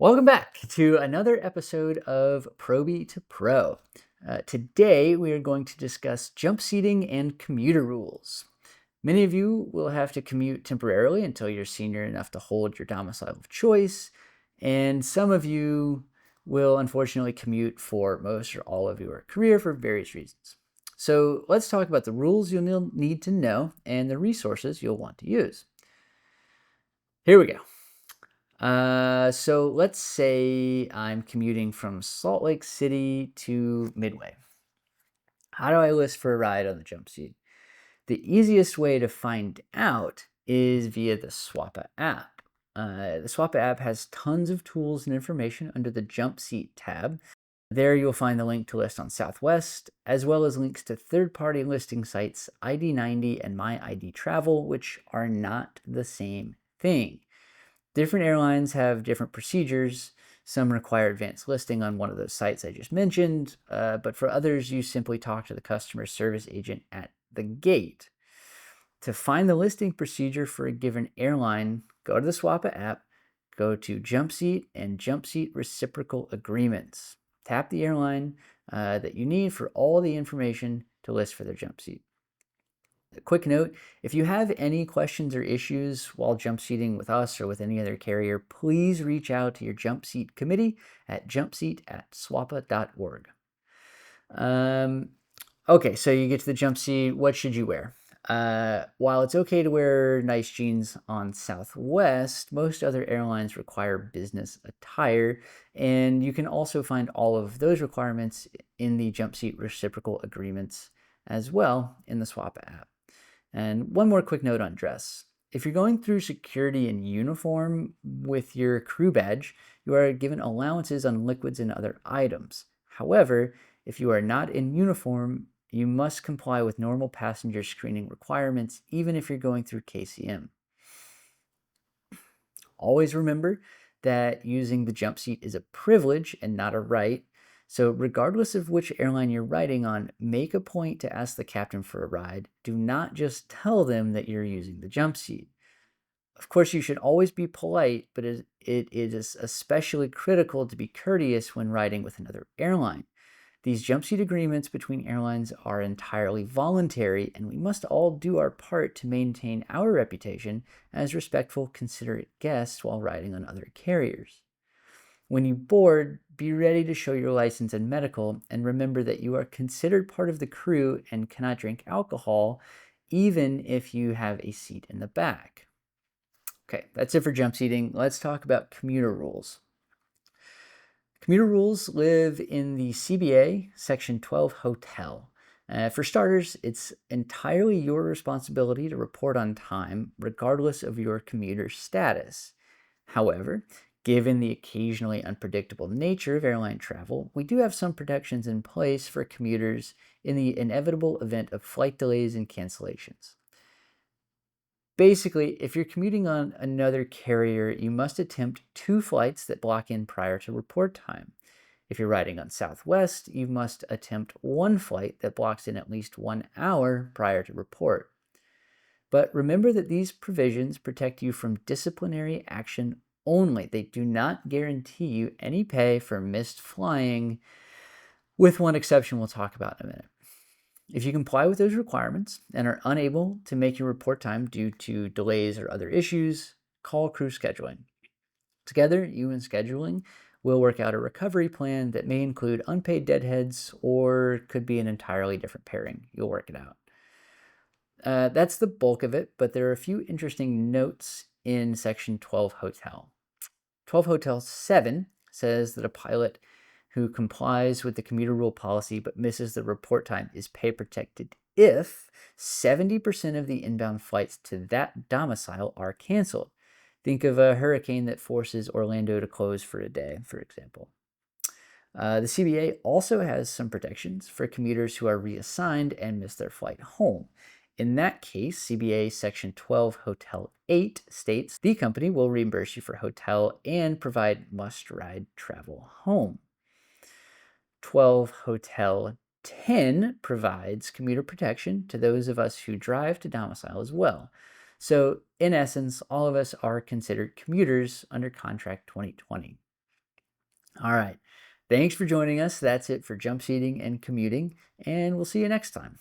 Welcome back to another episode of Probie to Pro. Today we are going to discuss jump seating and commuter rules. Many of you will have to commute temporarily until you're senior enough to hold your domicile of choice, and some of you will unfortunately commute for most or all of your career for various reasons. So let's talk about the rules you'll need to know and the resources you'll want to use. Here we go. So let's say I'm commuting from Salt Lake City to Midway. How do I list for a ride on the jump seat? The easiest way to find out is via the Swappa app. The Swappa app has tons of tools and information under the Jump Seat tab. There you'll find the link to list on Southwest, as well as links to third-party listing sites ID90 and MyID Travel, which are not the same thing. Different airlines have different procedures. Some require advanced listing on one of those sites I just mentioned, but for others, you simply talk to the customer service agent at the gate. To find the listing procedure for a given airline, go to the Swappa app, go to Jump Seat and Jump Seat Reciprocal Agreements. Tap the airline that you need for all the information to list for their jump seat. A quick note, if you have any questions or issues while jump seating with us or with any other carrier, please reach out to your jump seat committee at jumpseat@swappa.org. Okay, so you get to the jump seat. What should you wear? While it's okay to wear nice jeans on Southwest, most other airlines require business attire, and you can also find all of those requirements in the jump seat reciprocal agreements as well in the Swappa app. And one more quick note on dress. If you're going through security in uniform with your crew badge, you are given allowances on liquids and other items. However, if you are not in uniform, you must comply with normal passenger screening requirements, even if you're going through KCM. Always remember that using the jump seat is a privilege and not a right. So regardless of which airline you're riding on, make a point to ask the captain for a ride. Do not just tell them that you're using the jump seat. Of course, you should always be polite, but it is especially critical to be courteous when riding with another airline. These jump seat agreements between airlines are entirely voluntary, and we must all do our part to maintain our reputation as respectful, considerate guests while riding on other carriers. When you board, be ready to show your license and medical, and remember that you are considered part of the crew and cannot drink alcohol, even if you have a seat in the back. Okay, that's it for jump seating. Let's talk about commuter rules. Commuter rules live in the CBA Section 12 Hotel. For starters, it's entirely your responsibility to report on time, regardless of your commuter status. However, given the occasionally unpredictable nature of airline travel, we do have some protections in place for commuters in the inevitable event of flight delays and cancellations. Basically, if you're commuting on another carrier, you must attempt 2 flights that block in prior to report time. If you're riding on Southwest, you must attempt 1 flight that blocks in at least 1 hour prior to report. But remember that these provisions protect you from disciplinary action only. They do not guarantee you any pay for missed flying, with one exception we'll talk about in a minute. If you comply with those requirements and are unable to make your report time due to delays or other issues, call crew scheduling. Together, you and scheduling will work out a recovery plan that may include unpaid deadheads or could be an entirely different pairing. You'll work it out. That's the bulk of it, but there are a few interesting notes in Section 12 Hotel. 12 Hotel 7 says that a pilot who complies with the commuter rule policy but misses the report time is pay protected if 70% of the inbound flights to that domicile are canceled. Think of a hurricane that forces Orlando to close for a day, for example. The CBA also has some protections for commuters who are reassigned and miss their flight home. In that case, CBA Section 12 Hotel 8 states the company will reimburse you for hotel and provide must-ride travel home. 12 Hotel 10 provides commuter protection to those of us who drive to domicile as well. So in essence, all of us are considered commuters under Contract 2020. All right. Thanks for joining us. That's it for jump seating and commuting, and we'll see you next time.